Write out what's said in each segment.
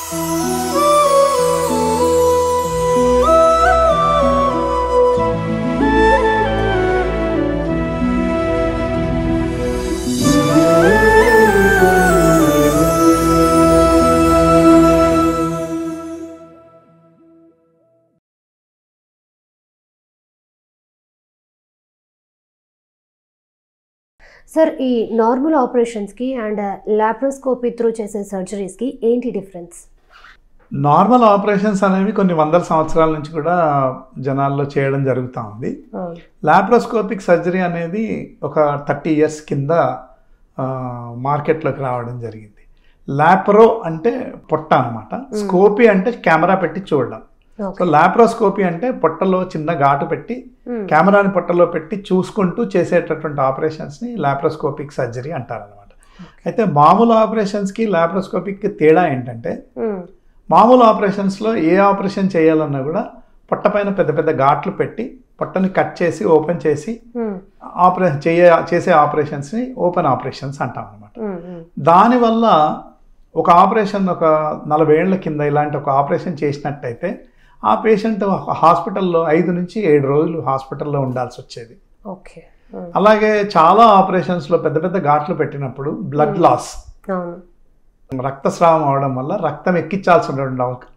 Sir ఈ normal ఆపరేషన్స్కి and laparoscopy through చేసే సర్జరీస్కి ఏంటి డిఫరెన్స్? నార్మల్ ఆపరేషన్స్ అనేవి కొన్ని వందల సంవత్సరాల నుంచి కూడా జనాల్లో చేయడం జరుగుతూ ఉంది. లాప్రోస్కోపిక్ సర్జరీ అనేది ఒక 30 years కింద మార్కెట్లోకి రావడం జరిగింది. లాప్రో అంటే పొట్ట అనమాట, స్కోపీ అంటే కెమెరా పెట్టి చూడడం. సో లాప్రోస్కోపీ అంటే పొట్టలో చిన్న ఘాటు పెట్టి కెమెరాని పొట్టలో పెట్టి చూసుకుంటూ చేసేటటువంటి ఆపరేషన్స్ని లాప్రోస్కోపిక్ సర్జరీ అంటారనమాట. అయితే మామూలు ఆపరేషన్స్కి లాప్రోస్కోపిక్కి తేడా ఏంటంటే, మామూలు ఆపరేషన్స్లో ఏ ఆపరేషన్ చేయాలన్నా కూడా పొట్ట పైన పెద్ద పెద్ద ఘాట్లు పెట్టి పొట్టని కట్ చేసి ఓపెన్ చేసి చేసే ఆపరేషన్స్ని ఓపెన్ ఆపరేషన్స్ అంటాం అనమాట. దానివల్ల ఒక ఆపరేషన్ ఒక 40 ఏళ్ల కింద ఇలాంటి ఒక ఆపరేషన్ చేసినట్టయితే ఆ పేషెంట్ హాస్పిటల్లో 5 నుంచి 7 రోజులు హాస్పిటల్లో ఉండాల్సి వచ్చేది. అలాగే చాలా ఆపరేషన్స్లో పెద్ద పెద్ద ఘాట్లు పెట్టినప్పుడు బ్లడ్ లాస్, రక్తస్రావం అవడం వల్ల రక్తం ఎక్కించాల్సిన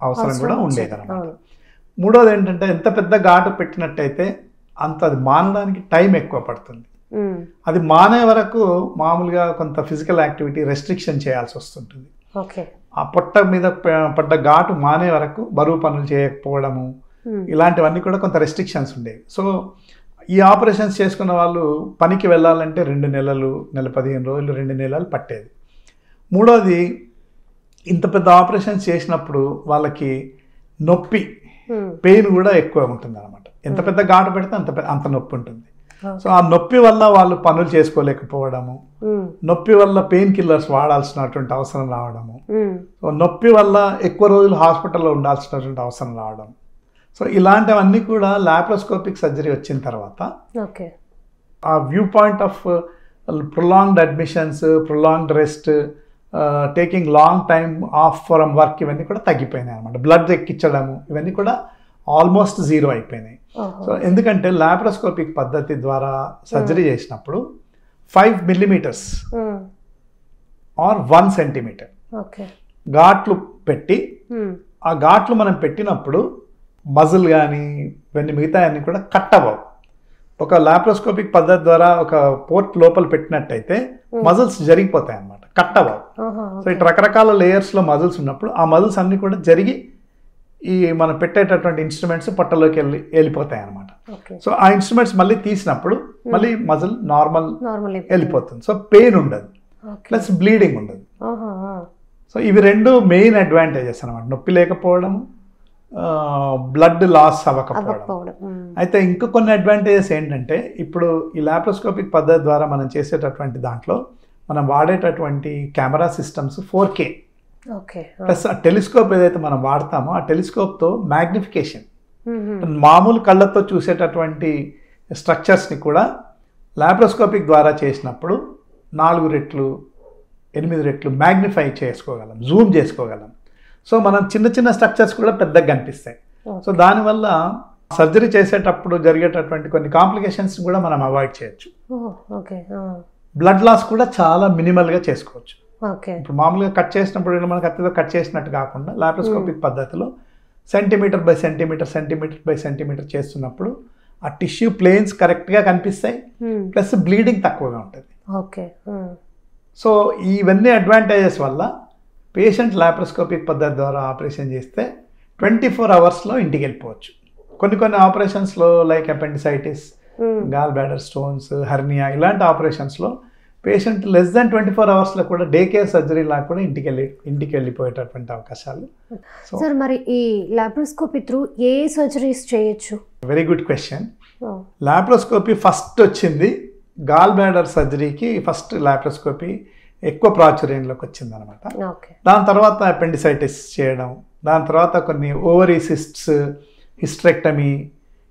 అవసరం కూడా ఉండేది అనమాట. మూడోది ఏంటంటే, ఎంత పెద్ద ఘాటు పెట్టినట్టయితే అంత అది మానడానికి టైం ఎక్కువ పడుతుంది. అది మానే వరకు మామూలుగా కొంత ఫిజికల్ యాక్టివిటీ రెస్ట్రిక్షన్ చేయాల్సి వస్తుంటుంది. ఆ పొట్ట మీద పడ్డ ఘాటు మానే వరకు బరువు పనులు చేయకపోవడము, ఇలాంటివన్నీ కూడా కొంత రెస్ట్రిక్షన్స్ ఉండేవి. సో ఈ ఆపరేషన్స్ చేసుకున్న వాళ్ళు పనికి వెళ్ళాలంటే 2 నెలలు, నెల 15 రోజులు, 2 నెలలు పట్టేది. మూడోది, ఇంత పెద్ద ఆపరేషన్స్ చేసినప్పుడు వాళ్ళకి నొప్పి, పెయిన్ కూడా ఎక్కువ ఉంటుంది అనమాట. ఎంత పెద్ద ఘాటు పెడితే అంత నొప్పి ఉంటుంది. సో ఆ నొప్పి వల్ల వాళ్ళు పనులు చేసుకోలేకపోవడము, నొప్పి వల్ల పెయిన్ కిల్లర్స్ వాడాల్సినటువంటి అవసరం రావడము, సో నొప్పి వల్ల ఎక్కువ రోజులు హాస్పిటల్లో ఉండాల్సినటువంటి అవసరం రావడం. సో ఇలాంటివన్నీ కూడా లాప్రోస్కోపిక్ సర్జరీ వచ్చిన తర్వాత ఆ view point of prolonged admissions, prolonged rest, taking long time of from work, ఇవన్నీ కూడా తగ్గిపోయినాయి అనమాట. బ్లడ్ ఎక్కించడము ఇవన్నీ కూడా ఆల్మోస్ట్ 0 అయిపోయినాయి. సో ఎందుకంటే లాప్రోస్కోపిక్ పద్ధతి ద్వారా సర్జరీ చేసినప్పుడు 5 millimeters ఆర్ 1 centimeter ఘాట్లు పెట్టి, ఆ ఘాట్లు మనం పెట్టినప్పుడు మజిల్ కానీ ఇవన్నీ మిగతా అన్నీ కూడా కట్ అవ్వవు. ఒక లాప్రోస్కోపిక్ పద్ధతి ద్వారా ఒక పోర్ట్ లోపల పెట్టినట్టయితే మజిల్స్ జరిగిపోతాయి అన్నమాట, కట్ అవ్వవు. సో ఇటు రకరకాల లేయర్స్లో మజిల్స్ ఉన్నప్పుడు ఆ మజిల్స్ అన్నీ కూడా జరిగి ఈ మనం పెట్టేటటువంటి ఇన్స్ట్రుమెంట్స్ పొట్టలోకి వెళ్ళిపోతాయి అనమాట. సో ఆ ఇన్స్ట్రుమెంట్స్ మళ్ళీ తీసినప్పుడు మళ్ళీ మజిల్ నార్మల్ వెళ్ళిపోతుంది. సో పెయిన్ ఉండదు, ప్లస్ బ్లీడింగ్ ఉండదు. సో ఇవి 2 మెయిన్ అడ్వాంటేజెస్ అనమాట, నొప్పి లేకపోవడం, బ్లడ్ లాస్ అవ్వకపోవడం. అయితే ఇంకా కొన్ని అడ్వాంటేజెస్ ఏంటంటే, ఇప్పుడు ఈ లాప్రోస్కోపిక్ పద్ధతి ద్వారా మనం చేసేటటువంటి దాంట్లో మనం వాడేటటువంటి కెమెరా సిస్టమ్స్ 4K ప్లస్ ఆ టెలిస్కోప్ ఏదైతే మనం వాడతామో ఆ టెలిస్కోప్తో మ్యాగ్నిఫికేషన్, మామూలు కళ్ళతో చూసేటటువంటి స్ట్రక్చర్స్ని కూడా లాప్రోస్కోపిక్ ద్వారా చేసినప్పుడు 4 రెట్లు 8 రెట్లు మ్యాగ్నిఫై చేసుకోగలం, జూమ్ చేసుకోగలం. సో మనం చిన్న చిన్న స్ట్రక్చర్స్ కూడా పెద్దగా కనిపిస్తాయి. సో దానివల్ల సర్జరీ చేసేటప్పుడు జరిగేటటువంటి కొన్ని కాంప్లికేషన్స్ కూడా మనం అవాయిడ్ చేయొచ్చు. బ్లడ్ లాస్ కూడా చాలా మినిమల్గా చేసుకోవచ్చు. ఇప్పుడు మామూలుగా కట్ చేసినప్పుడు మనం కత్తితో కట్ చేసినట్టు కాకుండా లాప్రోస్కోపిక్ పద్ధతిలో సెంటీమీటర్ బై సెంటీమీటర్ చేస్తున్నప్పుడు ఆ టిష్యూ ప్లేన్స్ కరెక్ట్గా కనిపిస్తాయి, ప్లస్ బ్లీడింగ్ తక్కువగా ఉంటుంది. సో ఇవన్నీ అడ్వాంటేజెస్ వల్ల పేషెంట్ లాప్రోస్కోపిక్ పద్ధతి ద్వారా ఆపరేషన్ చేస్తే 24 hours ఇంటికి వెళ్ళిపోవచ్చు. కొన్ని ఆపరేషన్స్లో like appendicitis, gall bladder stones, hernia ఇలాంటి ఆపరేషన్స్లో పేషెంట్ లెస్ దాన్ 24 hours కూడా డే కేర్ సర్జరీ లాగా కూడా ఇంటికి వెళ్ళిపోయేటటువంటి అవకాశాలు. సార్ మరి ఈ లాప్రోస్కోపీ త్రూ ఏ సర్జరీస్ చేయొచ్చు? Very good question. Laparoscopy first వచ్చింది గాల్ బ్లాడర్ సర్జరీకి, ఫస్ట్ లాప్రోస్కోపీ ఎక్కువ ప్రాచుర్యంలోకి వచ్చింది అనమాట. దాని తర్వాత అపెండిసైటిస్ చేయడం, దాని తర్వాత కొన్ని ఓవరీ సిస్ట్స్, హిస్టరెక్టమీ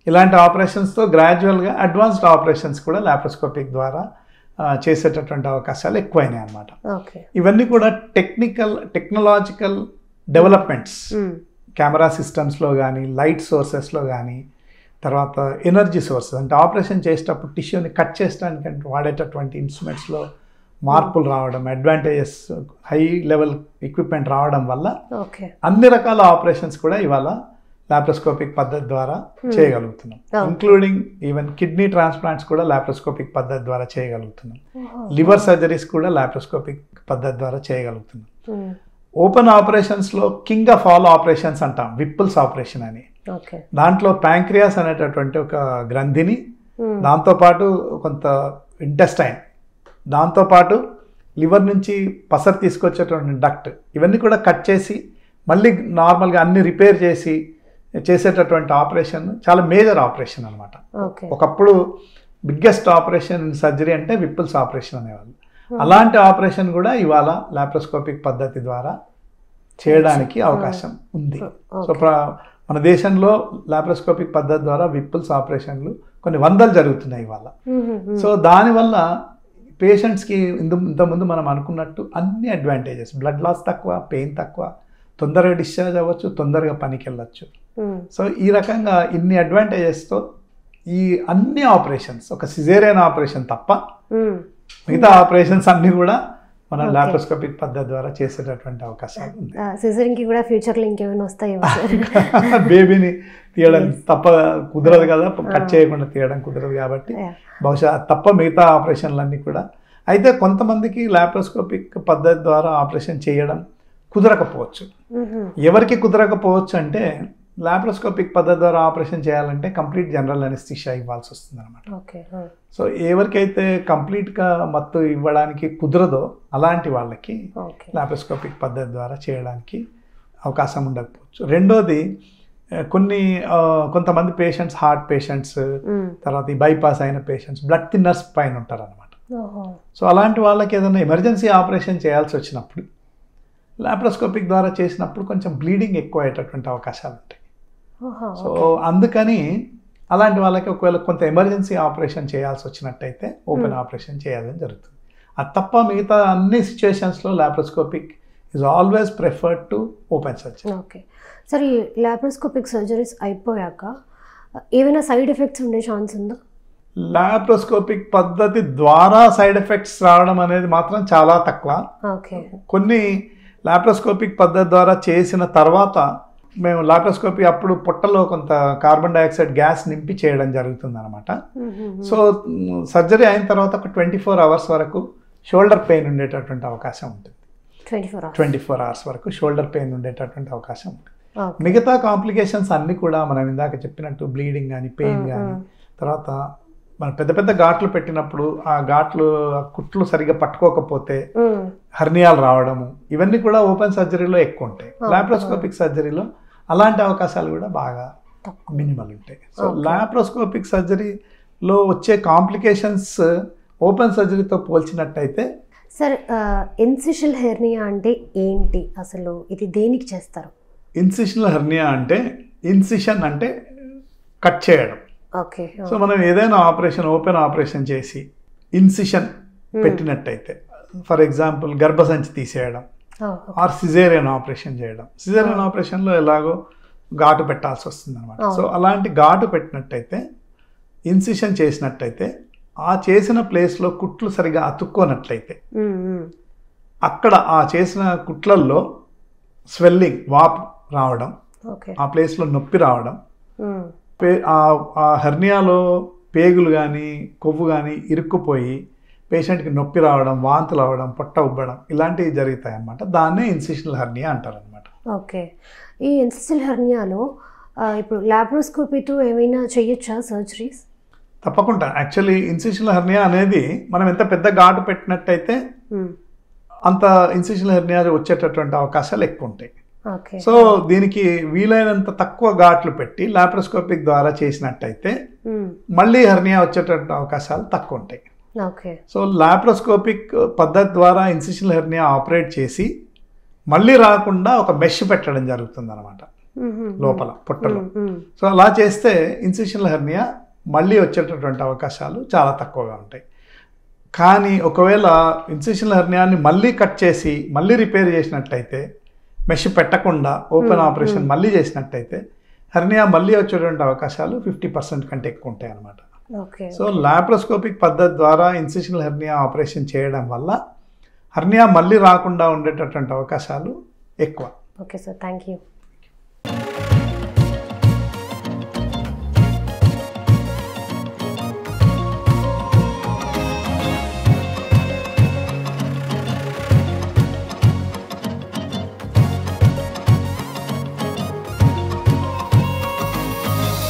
ఇలాంటి ఆపరేషన్స్తో గ్రాడ్యువల్గా అడ్వాన్స్డ్ ఆపరేషన్స్ కూడా లాప్రోస్కోపిక్ ద్వారా చేసేటటువంటి అవకాశాలు ఎక్కువైనాయి అన్నమాట. ఇవన్నీ కూడా టెక్నాలజికల్ డెవలప్మెంట్స్ కెమెరా సిస్టమ్స్లో కానీ లైట్ సోర్సెస్లో కానీ తర్వాత ఎనర్జీ సోర్సెస్ అంటే ఆపరేషన్ చేసేటప్పుడు టిష్యూని కట్ చేయడానికి వాడేటటువంటి ఇన్స్ట్రుమెంట్స్లో మార్పులు రావడం, అడ్వాంటేజెస్, హై లెవెల్ ఎక్విప్మెంట్ రావడం వల్ల అన్ని రకాల ఆపరేషన్స్ కూడా ఇవాళ లాప్రోస్కోపిక్ పద్ధతి ద్వారా చేయగలుగుతున్నాం. ఇంక్లూడింగ్ ఈవెన్ కిడ్నీ ట్రాన్స్ప్లాంట్స్ కూడా లాప్రోస్కోపిక్ పద్ధతి ద్వారా చేయగలుగుతున్నాం. లివర్ సర్జరీస్ కూడా లాప్రోస్కోపిక్ పద్ధతి ద్వారా చేయగలుగుతున్నాం. ఓపెన్ ఆపరేషన్స్లో కింగ్ ఆఫ్ ఆల్ ఆపరేషన్స్ అంటాం విప్పుల్స్ ఆపరేషన్ అని. దాంట్లో ప్యాంక్రియాస్ అనేటటువంటి ఒక గ్రంథిని, దాంతోపాటు కొంత ఇంటెస్టైన్, దాంతోపాటు లివర్ నుంచి పసరు తీసుకొచ్చేటువంటి డక్ట్, ఇవన్నీ కూడా కట్ చేసి మళ్ళీ నార్మల్గా అన్ని రిపేర్ చేసి చేసేటటువంటి ఆపరేషన్ చాలా మేజర్ ఆపరేషన్ అనమాట. ఒకప్పుడు బిగ్గెస్ట్ ఆపరేషన్ సర్జరీ అంటే విప్పుల్స్ ఆపరేషన్ అనేవాళ్ళు. అలాంటి ఆపరేషన్ కూడా ఇవాళ లాప్రోస్కోపిక్ పద్ధతి ద్వారా చేయడానికి అవకాశం ఉంది. సో మన దేశంలో లాప్రోస్కోపిక్ పద్ధతి ద్వారా విప్పుల్స్ ఆపరేషన్లు కొన్ని వందలు జరుగుతున్నాయి ఇవాళ. సో దానివల్ల పేషెంట్స్కి ఇంతకుముందు మనం అనుకున్నట్టు అన్ని అడ్వాంటేజెస్, బ్లడ్ లాస్ తక్కువ, పెయిన్ తక్కువ, తొందరగా డిశ్చార్జ్ అవ్వచ్చు, తొందరగా పనికి వెళ్ళచ్చు. సో ఈ రకంగా ఇన్ని అడ్వాంటేజెస్తో ఈ అన్ని ఆపరేషన్స్, ఒక సిజేరియన్ ఆపరేషన్ తప్ప మిగతా ఆపరేషన్స్ అన్ని కూడా మనం లాప్రోస్కోపిక్ పద్ధతి ద్వారా చేసేటటువంటి అవకాశాలు ఉంది. సిజేరియన్కి కూడా ఫ్యూచర్లో ఇంకేమైనా వస్తాయి? బేబీని తీయడం తప్ప కుదరదు కదా, కట్ చేయకుండా తీయడం కుదరదు కాబట్టి బహుశా తప్ప మిగతా ఆపరేషన్లన్నీ కూడా. అయితే కొంతమందికి లాప్రోస్కోపిక్ పద్ధతి ద్వారా ఆపరేషన్ చేయడం కుదరకపోవచ్చు. ఎవరికి కుదరకపోవచ్చు అంటే లాప్రోస్కోపిక్ పద్ధతి ద్వారా ఆపరేషన్ చేయాలంటే కంప్లీట్ జనరల్ అనెస్థీషియా ఇవ్వాల్సి వస్తుంది అనమాట. సో ఎవరికైతే కంప్లీట్గా మత్తు ఇవ్వడానికి కుదరదో అలాంటి వాళ్ళకి లాప్రోస్కోపిక్ పద్ధతి ద్వారా చేయడానికి అవకాశం ఉండకపోవచ్చు. రెండోది కొంతమంది పేషెంట్స్, హార్ట్ పేషెంట్స్, తర్వాత ఈ బైపాస్ అయిన పేషెంట్స్, బ్లడ్ థిన్నర్స్ పైన ఉంటారు అనమాట. సో అలాంటి వాళ్ళకి ఏదైనా ఎమర్జెన్సీ ఆపరేషన్ చేయాల్సి వచ్చినప్పుడు లాప్రోస్కోపిక్ ద్వారా చేసినప్పుడు కొంచెం బ్లీడింగ్ ఎక్కువ అయ్యేటటువంటి అవకాశాలు ఉంటాయి. సో అందుకని అలాంటి వాళ్ళకి ఒకవేళ కొంత ఎమర్జెన్సీ ఆపరేషన్ చేయాల్సి వచ్చినట్టయితే ఓపెన్ ఆపరేషన్ చేయాలని జరుగుతుంది. అది తప్ప మిగతా అన్ని సిచ్యువేషన్స్లో laparoscopic is always preferred to open surgery. Okay sir, ఈ లాప్రోస్కోపిక్ సర్జరీస్ అయిపోయాక ఏమైనా సైడ్ ఎఫెక్ట్స్ ఉండే ఛాన్స్ ఉందా? లాప్రోస్కోపిక్ పద్ధతి ద్వారా సైడ్ ఎఫెక్ట్స్ రావడం అనేది మాత్రం చాలా తక్కువ. కొన్ని లాప్రోస్కోపిక్ పద్ధతి ద్వారా చేసిన తర్వాత మేము లాప్రోస్కోపీ అప్పుడు పొట్టలో కొంత కార్బన్ డైఆక్సైడ్ గ్యాస్ నింపి చేయడం జరుగుతుంది అనమాట. సో సర్జరీ అయిన తర్వాత ఒక 24 hours వరకు షోల్డర్ పెయిన్ ఉండేటటువంటి అవకాశం ఉంటుంది. 24 hours వరకు షోల్డర్ పెయిన్ ఉండేటటువంటి అవకాశం ఉంటుంది. మిగతా కాంప్లికేషన్స్ అన్నీ కూడా మనం ఇందాక చెప్పినట్టు బ్లీడింగ్ కానీ, పెయిన్ కానీ, తర్వాత మనం పెద్ద పెద్ద ఘాట్లు పెట్టినప్పుడు ఆ ఘాట్లు కుట్లు సరిగ్గా పట్టుకోకపోతే హర్నియాలు రావడము, ఇవన్నీ కూడా ఓపెన్ సర్జరీలో ఎక్కువ ఉంటాయి. లాప్రోస్కోపిక్ సర్జరీలో అలాంటి అవకాశాలు కూడా బాగా మినిమల్ ఉంటాయి. సో లాప్రోస్కోపిక్ సర్జరీలో వచ్చే కాంప్లికేషన్స్ ఓపెన్ సర్జరీతో పోల్చినట్టయితే. సార్, ఇన్సిషనల్ హెర్నియా అంటే ఏంటి అసలు? ఇది దేనికి చేస్తారు? ఇన్సిషనల్ హెర్నియా అంటే, ఇన్సిషన్ అంటే కట్ చేయడం. ఓకే. సో మనం ఏదైనా ఆపరేషన్, ఓపెన్ ఆపరేషన్ చేసి ఇన్సిషన్ పెట్టినట్టయితే, ఫర్ ఎగ్జాంపుల్ గర్భసంచి తీసేయడం ఆర్ సిజేరియన్ ఆపరేషన్ చేయడం. సిజేరియన్ ఆపరేషన్లో ఎలాగో ఘాటు పెట్టాల్సి వస్తుంది అనమాట. సో అలాంటి ఘాటు పెట్టినట్టయితే, ఇన్సిషన్ చేసినట్టయితే, ఆ చేసిన ప్లేస్లో కుట్లు సరిగా అతుక్కోనట్లయితే అక్కడ ఆ చేసిన కుట్లల్లో స్వెల్లింగ్, వాపు రావడం, ఆ ప్లేస్లో నొప్పి రావడం, ఆ హెర్నియాలో పేగులు కానీ కొవ్వు కానీ ఇరుక్కుపోయి పేషెంట్కి నొప్పి రావడం, వాంతులు అవ్వడం, పొట్ట ఉబ్బడం, ఇలాంటివి జరుగుతాయి అన్నమాట. దాన్నే ఇన్సిషనల్ హెర్నియా అంటారు అనమాట. ఓకే. ఈ ఇన్సిషనల్ హెర్నియాలో ఇప్పుడు లాప్రోస్కోపీతో ఏమైనా చేయొచ్చా సర్జరీస్? తప్పకుండా. యాక్చువల్లీ ఇన్సిషనల్ హెర్నియా అనేది మనం ఎంత పెద్ద ఘాటు పెట్టినట్టయితే అంత ఇన్సిషనల్ హెర్నియా వచ్చేటటువంటి అవకాశాలు ఎక్కువ ఉంటాయి. సో దీనికి వీలైనంత తక్కువ ఘాట్లు పెట్టి లాప్రోస్కోపిక్ ద్వారా చేసినట్టయితే మళ్ళీ హెర్నియా వచ్చేటటువంటి అవకాశాలు తక్కువ ఉంటాయి. సో లాప్రోస్కోపిక్ పద్ధతి ద్వారా ఇన్సిషనల్ హెర్నియా ఆపరేట్ చేసి మళ్ళీ రాకుండా ఒక మెష్ పెట్టడం జరుగుతుంది అనమాట లోపల పొట్టలో. సో అలా చేస్తే ఇన్సిషనల్ హెర్నియా మళ్ళీ వచ్చేటటువంటి అవకాశాలు చాలా తక్కువగా ఉంటాయి. కానీ ఒకవేళ ఇన్సిషనల్ హెర్నియాని మళ్ళీ కట్ చేసి మళ్ళీ రిపేర్ చేసినట్లయితే మెష్ పెట్టకుండా ఓపెన్ ఆపరేషన్ మళ్ళీ చేసినట్టయితే హెర్నియా మళ్ళీ వచ్చేటువంటి అవకాశాలు 50% కంటే ఎక్కువ ఉంటాయి అన్నమాట. సో లాప్రోస్కోపిక్ పద్ధతి ద్వారా ఇన్సిషనల్ హెర్నియా ఆపరేషన్ చేయడం వల్ల హెర్నియా మళ్ళీ రాకుండా ఉండేటటువంటి అవకాశాలు ఎక్కువ. Okay sir, thank you.